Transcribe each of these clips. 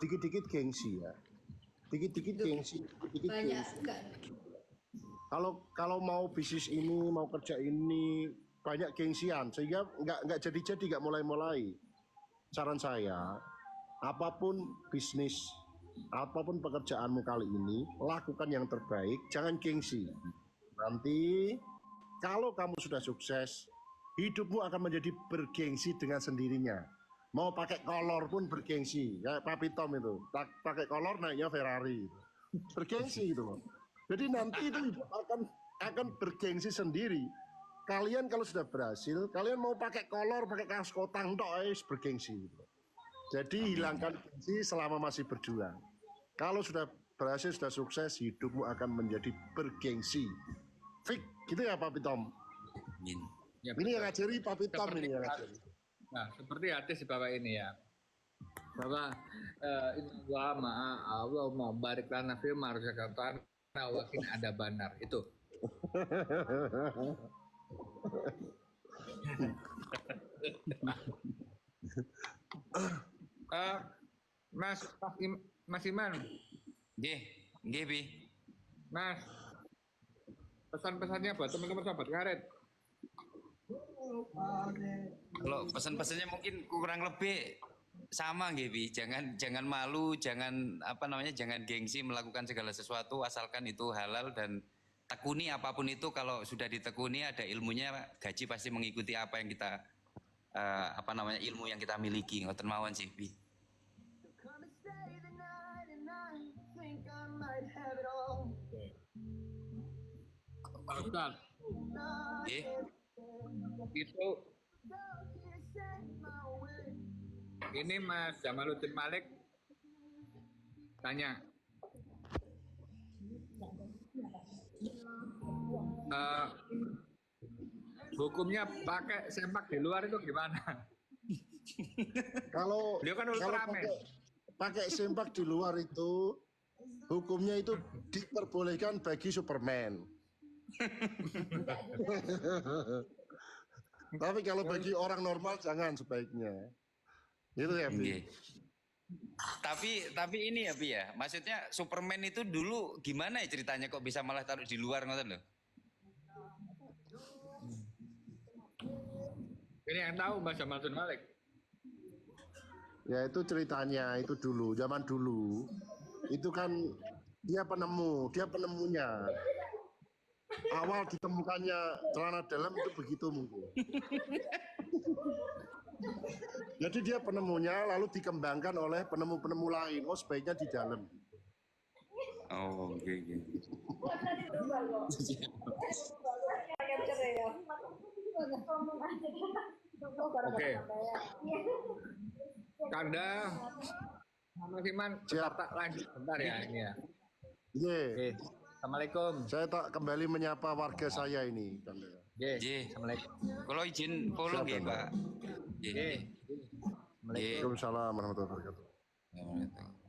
dikit-dikit gengsi ya. Dikit-dikit gengsi, dikit Banyak gengsi. enggak? Kalau mau bisnis ini, mau kerja ini banyak gengsian sehingga nggak jadi nggak mulai. Saran saya, apapun bisnis, apapun pekerjaanmu kali ini, lakukan yang terbaik, jangan gengsi. Nanti kalau kamu sudah sukses, hidupmu akan menjadi bergengsi dengan sendirinya. Mau pakai kolor pun bergengsi, kayak Papi Tom itu, pakai kolor naiknya Ferrari, bergengsi gitu loh. Jadi nanti itu hidup akan bergengsi sendiri. Kalian kalau sudah berhasil, kalian mau pakai kolor, pakai kaos kotang, bergengsi. Gitu. Jadi hilangkan gengsi selama masih berjuang. Kalau sudah berhasil, sudah sukses, hidupmu akan menjadi bergengsi. Fik, gitu ya Papi Tom. Ya, Ini yang ngajari Papi Tom ini yang ngajari. Nah, seperti hadis di bawah ini ya. Bahwa inna ma'a Allah mau barik lana fi ma razaqtana wa qina ada banar itu. Mas Iman. Nggih, Bi. Mas, pesan-pesannya buat teman-teman sahabat karet. Kalau pesan-pesannya mungkin kurang lebih sama nggih, Bi. Jangan malu, jangan jangan gengsi melakukan segala sesuatu asalkan itu halal dan tekuni apapun itu. Kalau sudah ditekuni ada ilmunya, gaji pasti mengikuti apa yang kita ilmu yang kita miliki. Ngoten mawon sih, Bi. Pak Ustaz, Nggih. itu ini Mas Jamaluddin Malik tanya, hukumnya pakai sempak di luar itu gimana? Kalau Beliau kan Ultraman. pakai sempak di luar itu hukumnya itu diperbolehkan bagi Superman. Tapi kalau bagi orang normal jangan sebaiknya. Itu ya, Bi. Nggih. Tapi ini ya, Bi ya. Maksudnya Superman itu dulu gimana ya ceritanya kok bisa malah taruh di luar ngoten loh. Ini yang tahu Mas Jamaluddin Malik. Ya itu ceritanya itu dulu, zaman dulu. Itu kan dia penemunya. Awal ditemukannya celana dalam itu begitu mungkin. Jadi dia penemunya lalu dikembangkan oleh penemu-penemu lain. Oh sebaiknya di dalam. Oh, oke. Oke. Kanda Mas Iman, Siap. tak lanjut bentar ya ini ya. Iya. Oke. Assalamualaikum. Saya tak kembali menyapa warga saya ini. Oke. Assalamualaikum. Kalau izin follow Siap, nggih, Bang. Pak. Oke. Nggih. Waalaikumsalam warahmatullahi wabarakatuh.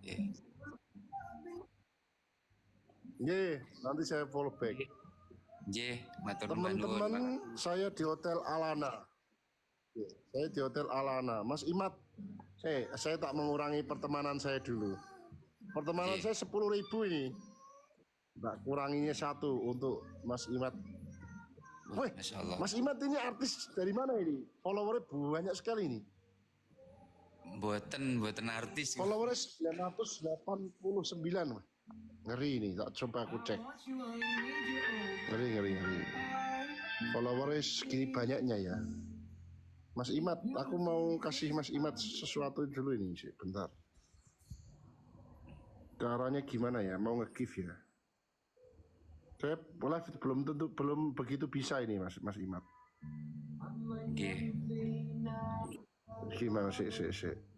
Nggih. Nggih, nanti saya follow back. Nggih, matur nuwun, Teman-teman, Pak. saya di Hotel Alana. Saya di Hotel Alana. Mas Imat, saya tak mengurangi pertemanan saya dulu. Pertemanan saya 10.000 ini. Tak kuranginya 1 untuk Mas Imat. Wih, Masya Allah. Mas Imat ini artis dari mana ini? Followernya banyak sekali ini. Buatan artis. Followernya 989. Wah. Ngeri ini, tak coba aku cek. Ngeri. Followernya segini banyaknya ya. Mas Imat, aku mau kasih Mas Imat sesuatu dulu ini sih, bentar. Caranya gimana ya? Mau nge-give ya? Saya live belum begitu bisa ini Mas Imat. Nggih. Gimana sih?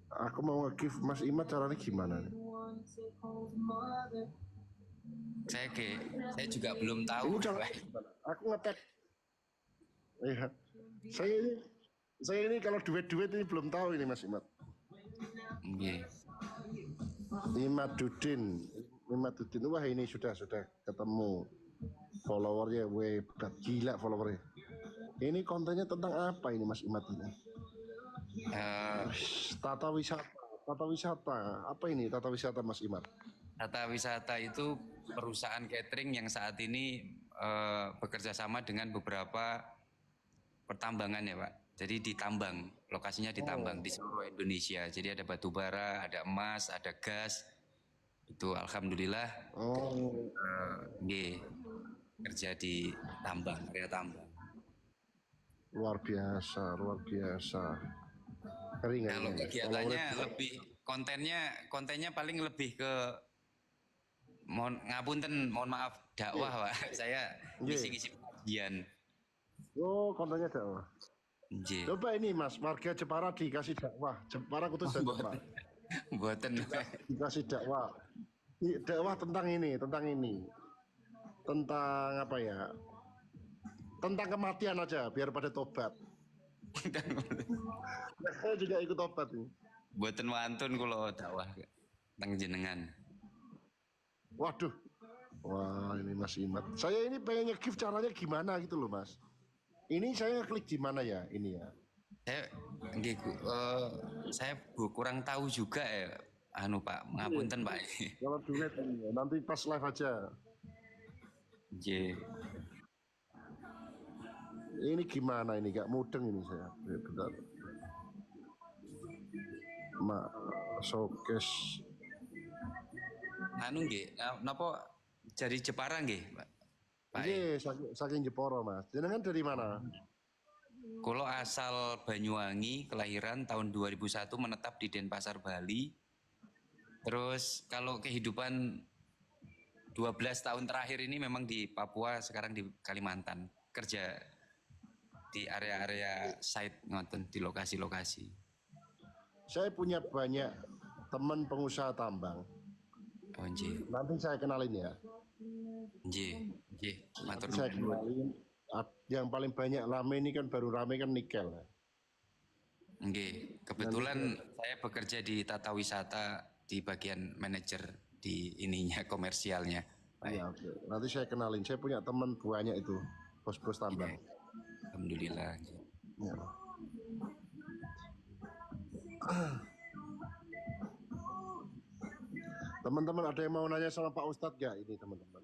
Aku mau nge-give Mas Imat caranya gimana nih? Saya juga belum tahu. Ini cara aku ngetek. Iya. Saya ini kalau duet ini belum tahu ini Mas Imat. Nggih. Imaduddin. Wah ini sudah ketemu. Followernya gila followernya. Ini kontennya tentang apa ini Mas Imat ini? Tata wisata. Tata wisata. Apa ini tata wisata Mas Imar? Tata Wisata itu perusahaan catering yang saat ini bekerja sama dengan beberapa pertambangan ya Pak. Jadi ditambang, lokasinya ditambang di seluruh Indonesia. Jadi ada batu bara, ada emas, ada gas. Itu alhamdulillah Oh, nggih, kerja di tambang, area tambang. luar biasa, luar biasa. Ngeri, ngeri, Kalau ngeri. kegiatannya lebih kontennya paling lebih ke mohon maaf dakwah Pak. Saya Nggih. ngisi-ngisi pengajian. Oh, kontennya dakwah. Nggih. Coba ini Mas, warga Jepara dikasih dakwah. Jepara Kutus dan Jepara. Mboten. Dikasih dakwah. Dakwah tentang ini, tentang ini. Tentang apa ya? Tentang kematian aja, biar pada tobat. Saya juga ikut tobat nih. Mboten wantun kula dakwah teng jenengan. Waduh. Wah, ini Mas Imat. Saya ini pengen nge-gift caranya gimana gitu loh, Mas. Ini saya klik di mana ya? Ini ya. Saya nggih saya kurang tahu juga ya anu Pak, ngapunten Pak. Kalau duit ini ya. Nanti pas live aja. Nggih. Ini gimana ini? Gak mudeng ini saya. Bentar. Showcase. Anu nggih, napa dari Jepara nggih, Pak? Pak. Ini saking Jepara, Mas. Jenengan dari mana? Kula asal Banyuwangi, kelahiran tahun 2001, menetap di Denpasar, Bali. Terus kalau kehidupan 12 tahun terakhir ini memang di Papua, sekarang di Kalimantan. Kerja di area-area site ngoten, di lokasi-lokasi. Saya punya banyak teman pengusaha tambang. Oh nggih. Nanti saya kenalin ya. Nggih, nggih. Matur Nanti saya nuwun. kenalin. Yang paling banyak rame ini kan baru rame kan nikel. Nggih, kebetulan saya bekerja di tata wisata di bagian manajer di ininya komersialnya. Iya, oke. Nanti saya kenalin. Saya punya teman banyak itu bos-bos tambang. Alhamdulillah. Ya. Teman-teman ada yang mau nanya sama Pak Ustadz gak ini teman-teman?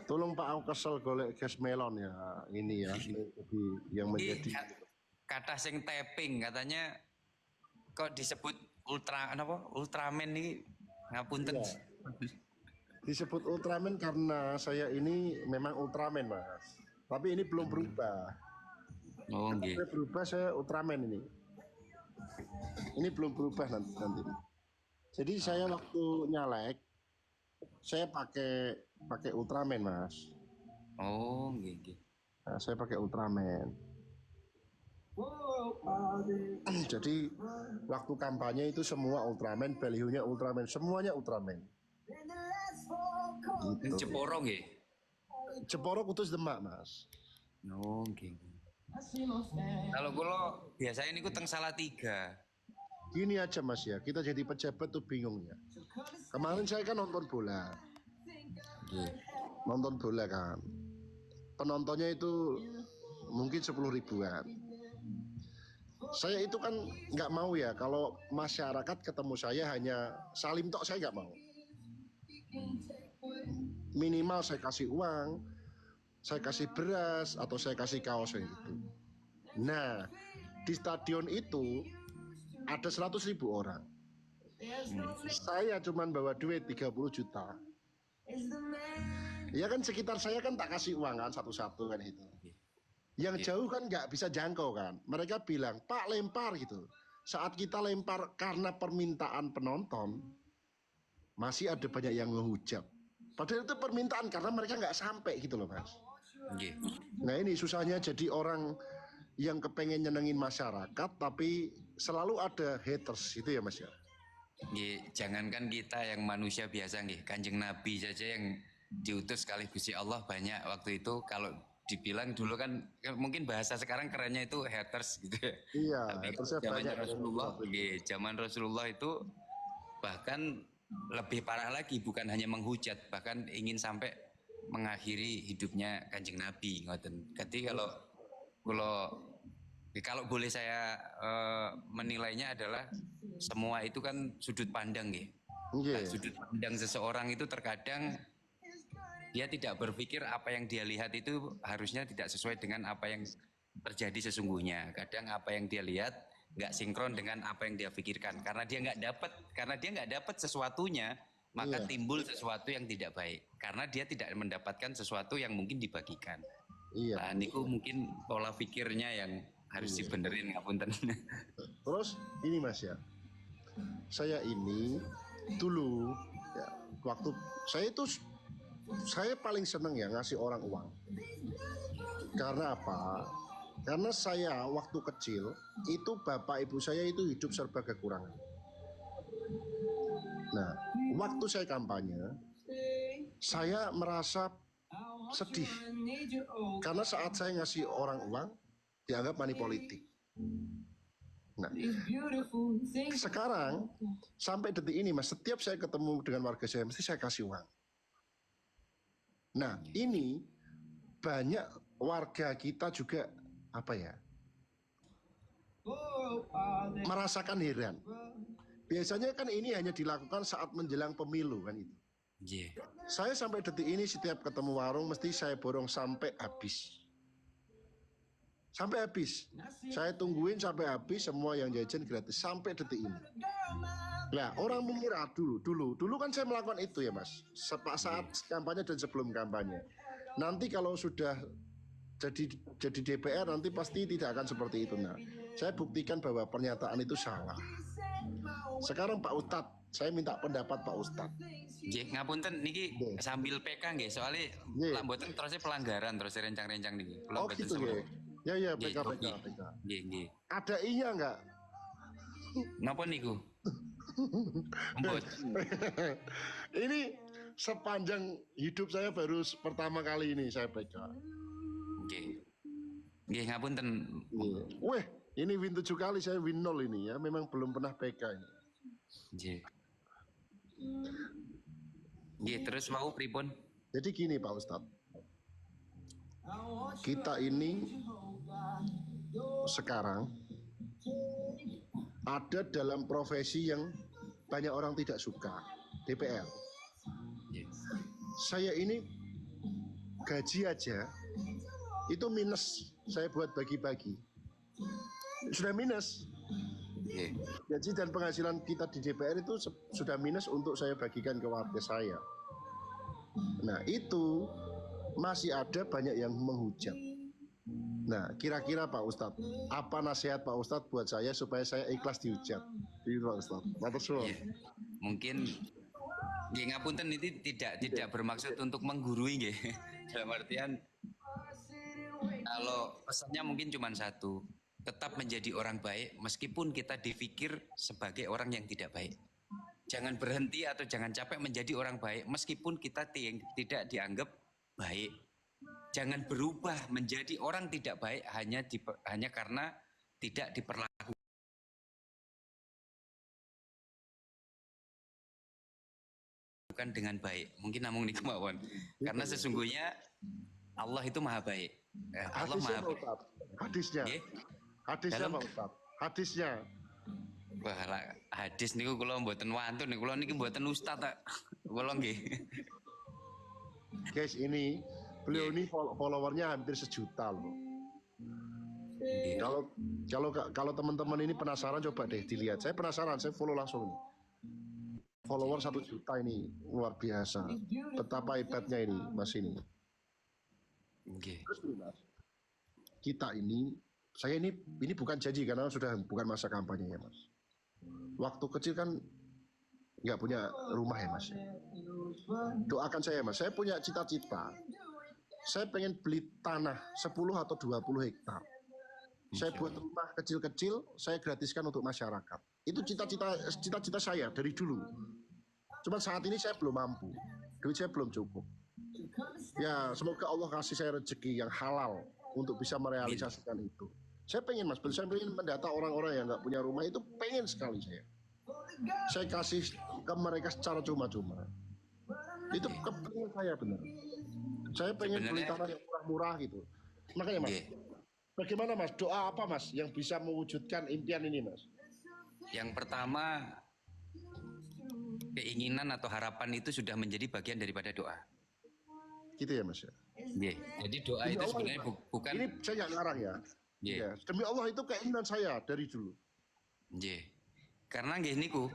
Tolong Pak, aku kesel golek gas melon ya ini ya. Ini jadi yang menjadi Kata sing tapping katanya kok disebut Ultraman ini ngapunten. Iya. Disebut Ultraman karena saya ini memang Ultraman Mas. Tapi ini belum berubah. Oh nggih. Saya berubah saya Ultraman ini. Ini belum berubah nanti. Jadi saya waktu nyalek saya pakai Ultraman Mas. Oh nggih nggih. Nah, saya pakai Ultraman. Jadi waktu kampanye itu semua Ultraman, balihonya Ultraman, semuanya Ultraman. Ning Jepara nggih. Jepara Kutus Demak Mas. Oh nggih. Kalau kula biasanya niku teng Salatiga. Gini aja Mas ya, kita jadi pejabat tuh bingung ya. Kemarin saya kan nonton bola. Nonton bola kan. Penontonnya itu mungkin 10 ribuan. Saya itu kan nggak mau ya kalau masyarakat ketemu saya hanya salim tok, saya nggak mau. Minimal saya kasih uang, saya kasih beras atau saya kasih kaos kayak gitu. Nah, di stadion itu ada 100.000 orang. Saya cuma bawa duit 30 juta. Ya kan sekitar saya kan tak kasih uang kan satu-satu kan itu. Yang jauh kan nggak bisa jangkau kan. Mereka bilang, Pak lempar gitu. Saat kita lempar karena permintaan penonton, masih ada banyak yang ngehujat. Padahal itu permintaan karena mereka nggak sampai gitu loh Mas. Nggih. Nah ini susahnya jadi orang yang kepengen nyenengin masyarakat tapi selalu ada haters itu ya Mas ya. Nggih, jangankan kita yang manusia biasa nggih, Kanjeng Nabi saja yang diutus kali Gusti Allah banyak waktu itu. Kalau dibilang dulu kan mungkin bahasa sekarang kerennya itu haters gitu ya. Iya, Tapi hatersnya zamannya banyak. Rasulullah, nggih, zaman Rasulullah itu bahkan lebih parah lagi, bukan hanya menghujat, bahkan ingin sampai mengakhiri hidupnya Kanjeng Nabi ngoten. Jadi kalau boleh saya menilainya adalah semua itu kan sudut pandang ya. Nah, Nggih. sudut pandang seseorang itu terkadang dia tidak berpikir apa yang dia lihat itu harusnya tidak sesuai dengan apa yang terjadi sesungguhnya. Kadang apa yang dia lihat nggak sinkron dengan apa yang dia pikirkan karena dia nggak dapat sesuatunya, maka Iya. timbul sesuatu yang tidak baik karena dia tidak mendapatkan sesuatu yang mungkin dibagikan. Iya. Nah, niku mungkin pola pikirnya yang harus dibenerin, ngapunten. Terus ini Mas ya, saya ini dulu ya, waktu saya paling seneng ya ngasih orang uang. Karena apa? Karena saya waktu kecil itu bapak ibu saya itu hidup serba kekurangan. Nah, waktu saya kampanye, saya merasa sedih karena saat saya ngasih orang uang dianggap money politik. Nah, sekarang sampai detik ini Mas, setiap saya ketemu dengan warga saya mesti saya kasih uang. Nah, ini banyak warga kita juga apa ya? Merasakan heran. Biasanya kan ini hanya dilakukan saat menjelang pemilu kan itu. Yeah. Saya sampai detik ini setiap ketemu warung mesti saya borong sampai habis. Sampai habis. Saya tungguin sampai habis semua yang jajan gratis sampai detik ini. Nah, orang mengira dulu kan saya melakukan itu ya Mas. Saat kampanye dan sebelum kampanye. Nanti kalau sudah jadi DPR nanti pasti tidak akan seperti itu. Nah, saya buktikan bahwa pernyataan itu salah. Sekarang Pak Ustadz, saya minta pendapat Pak Ustadz. Nggih, ngapunten niki sambil PK nggih, soalnya lak mboten terusnya pelanggaran terus rencang-rencang niki. Oh gitu ya. Ya PK. Nggih. Ada I-nya enggak? Napa niku? Mbot. Ini sepanjang hidup saya baru pertama kali ini saya PK. Nggih. Nggih, ngapunten. Weh, ini win 7 kali saya win 0 ini ya. Memang belum pernah PK ini. Nggih. Nggih, terus mau pripun? Jadi gini Pak Ustadz. Kita ini sekarang ada dalam profesi yang banyak orang tidak suka, DPR. Saya ini gaji aja itu minus, saya buat bagi-bagi. Sudah minus. Gaji dan penghasilan kita di DPR itu sudah minus untuk saya bagikan ke warga saya. Nah itu masih ada banyak yang menghujat. Nah kira-kira Pak Ustadz, apa nasihat Pak Ustadz buat saya supaya saya ikhlas dihujat? Ini Pak Ustadz. Mungkin nggih ngapunten itu tidak bermaksud untuk menggurui nggih. Dalam artian kalau pesannya mungkin cuma satu, tetap menjadi orang baik meskipun kita dipikir sebagai orang yang tidak baik. Jangan berhenti atau jangan capek menjadi orang baik meskipun kita tidak dianggap baik. Jangan berubah menjadi orang tidak baik hanya karena tidak diperlakukan dengan baik. Mungkin namun ini kemauan. Karena sesungguhnya Allah itu maha baik. Allah maha baik. Hadisnya. Hadisnya Pak Ustadz. Hadisnya. Wah, hadis niku kula mboten wantun, kula niki mboten ustaz tak. Kula nggih. Guys, ini beliau ini followernya hampir 1 juta loh. Kalau teman-teman ini penasaran coba deh dilihat. Saya penasaran, saya follow langsung. Follower 1 juta ini luar biasa. Betapa hebatnya ini Mas ini. Terus Mas, kita ini, saya ini bukan janji karena sudah bukan masa kampanye ya Mas. Waktu kecil kan nggak punya rumah ya Mas. Doakan saya Mas, saya punya cita-cita. Saya pengen beli tanah 10 atau 20 hektar. Saya buat rumah kecil-kecil, saya gratiskan untuk masyarakat. Itu cita-cita saya dari dulu. Cuma saat ini saya belum mampu. Duit saya belum cukup. Ya, semoga Allah kasih saya rezeki yang halal untuk bisa merealisasikan itu. Saya pengen Mas, saya pengen mendata orang-orang yang nggak punya rumah itu pengen sekali saya. Saya kasih ke mereka secara cuma-cuma. Itu kepingin saya benar. Saya pengen beli tanah yang murah-murah gitu. Makanya Mas, bagaimana Mas? Doa apa Mas yang bisa mewujudkan impian ini Mas? Yang pertama, keinginan atau harapan itu sudah menjadi bagian daripada doa. Gitu ya Mas ya. Nggih. Jadi doa Demi itu Allah, sebenarnya bukan ini saya nggak ngarang ya. nggih. Ya, demi Allah itu keinginan saya dari dulu. Nggih. Karena nggih niku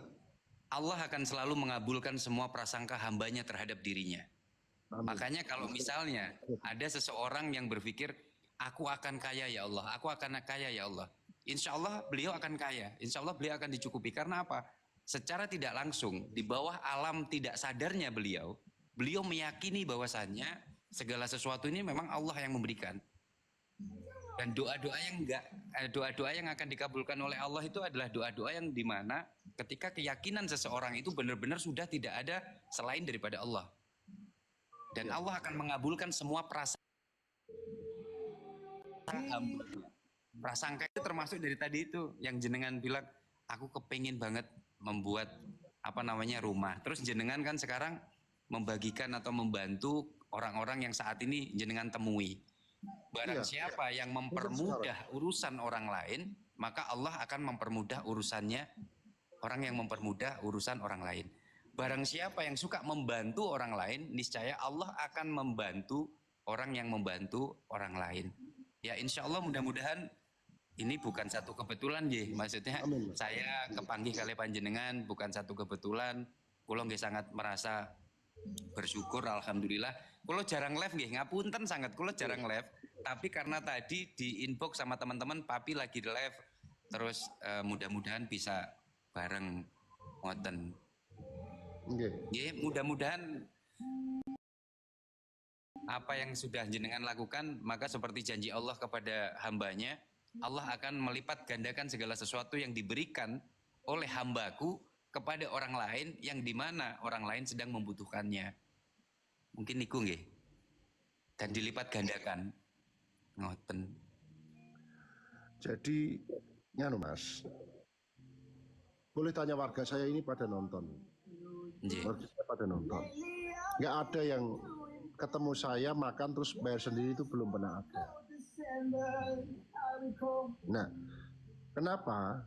Allah akan selalu mengabulkan semua prasangka hambanya terhadap dirinya. Amin. Makanya kalau misalnya ada seseorang yang berpikir, aku akan kaya ya Allah, aku akan kaya ya Allah. Insya Allah beliau akan kaya, insya Allah beliau akan dicukupi. Karena apa? Secara tidak langsung, di bawah alam tidak sadarnya beliau meyakini bahwasannya segala sesuatu ini memang Allah yang memberikan. Dan doa-doa yang akan dikabulkan oleh Allah itu adalah doa-doa yang dimana ketika keyakinan seseorang itu benar-benar sudah tidak ada selain daripada Allah. Dan Allah akan mengabulkan semua prasangka hamba. Prasangka itu termasuk dari tadi itu yang jenengan bilang, aku kepingin banget membuat rumah. Terus jenengan kan sekarang membagikan atau membantu orang-orang yang saat ini jenengan temui. Barang siapa yang mempermudah urusan orang lain, maka Allah akan mempermudah urusannya orang yang mempermudah urusan orang lain. Barang siapa yang suka membantu orang lain, niscaya Allah akan membantu orang yang membantu orang lain. Ya insya Allah mudah-mudahan ini bukan satu kebetulan ya, maksudnya Amin. saya kepanggih kali panjenengan bukan satu kebetulan. Kulo nggih sangat merasa bersyukur, alhamdulillah. Kulo jarang live nggih, ngapunten sangat kulo jarang live. Tapi karena tadi di inbox sama teman-teman, Papi lagi live, terus mudah-mudahan bisa bareng ngoten. Okay. Mudah-mudahan apa yang sudah jenengan lakukan, maka seperti janji Allah kepada hambanya, Allah akan melipat gandakan segala sesuatu yang diberikan oleh hambaku kepada orang lain yang dimana orang lain sedang membutuhkannya. Mungkin niku nggih. Dan dilipat gandakan. Ngoten. Jadi, nganu Mas, boleh tanya warga saya ini pada nonton. Warga saya pada nonton. Nggak ada yang ketemu saya makan terus bayar sendiri, itu belum pernah ada. Nah, kenapa?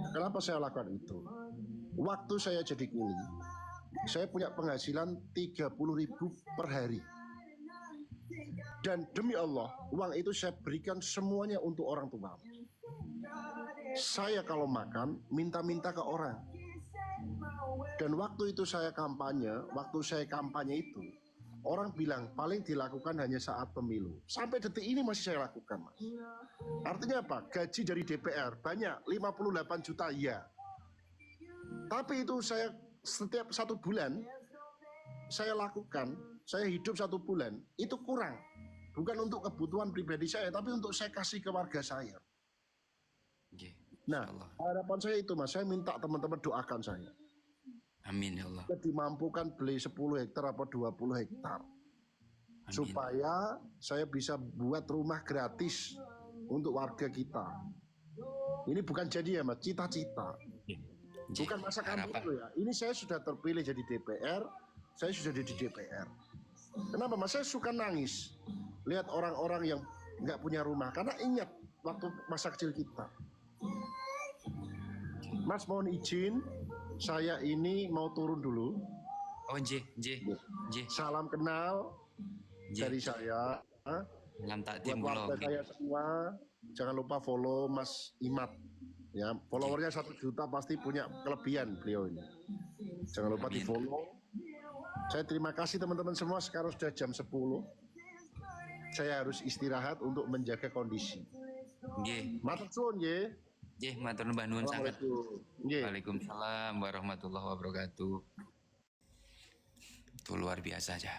Kenapa saya lakukan itu? Waktu saya jadi kuli, saya punya penghasilan 30.000 per hari. Dan demi Allah, uang itu saya berikan semuanya untuk orang tua. Saya kalau makan, minta-minta ke orang. Dan waktu itu saya kampanye, itu, orang bilang paling dilakukan hanya saat pemilu. Sampai detik ini masih saya lakukan, Mas. Artinya apa? Gaji dari DPR banyak, 58 juta ya. Tapi itu saya setiap 1 bulan, saya lakukan, saya hidup 1 bulan, itu kurang. Bukan untuk kebutuhan pribadi saya, tapi untuk saya kasih ke warga saya. Nah, harapan saya itu Mas, saya minta teman-teman doakan saya. Amin ya Allah. Saya dimampukan beli 10 hektar atau 20 hektar. Amin. Supaya saya bisa buat rumah gratis untuk warga kita. Ini bukan jadi ya Mas, cita-cita. Bukan masa kampanye ya. Ini saya sudah terpilih jadi DPR, saya sudah di DPR. Kenapa Mas? Saya suka nangis lihat orang-orang yang nggak punya rumah, karena ingat waktu masa kecil kita. Mas mohon izin, saya ini mau turun dulu. Oh nggih. Salam kenal dari saya. Buat warga saya semua, jangan lupa follow Mas Imad. Ya, followernya 1 juta pasti punya kelebihan beliau ini. Jangan lupa di follow. Saya terima kasih teman-teman semua. Sekarang sudah jam 10. Saya harus istirahat untuk menjaga kondisi. Nggih. Matur suwun nggih. Nggih, matur nuwun sangat. Waalaikumsalam warahmatullahi wabarakatuh. Itu luar biasa aja.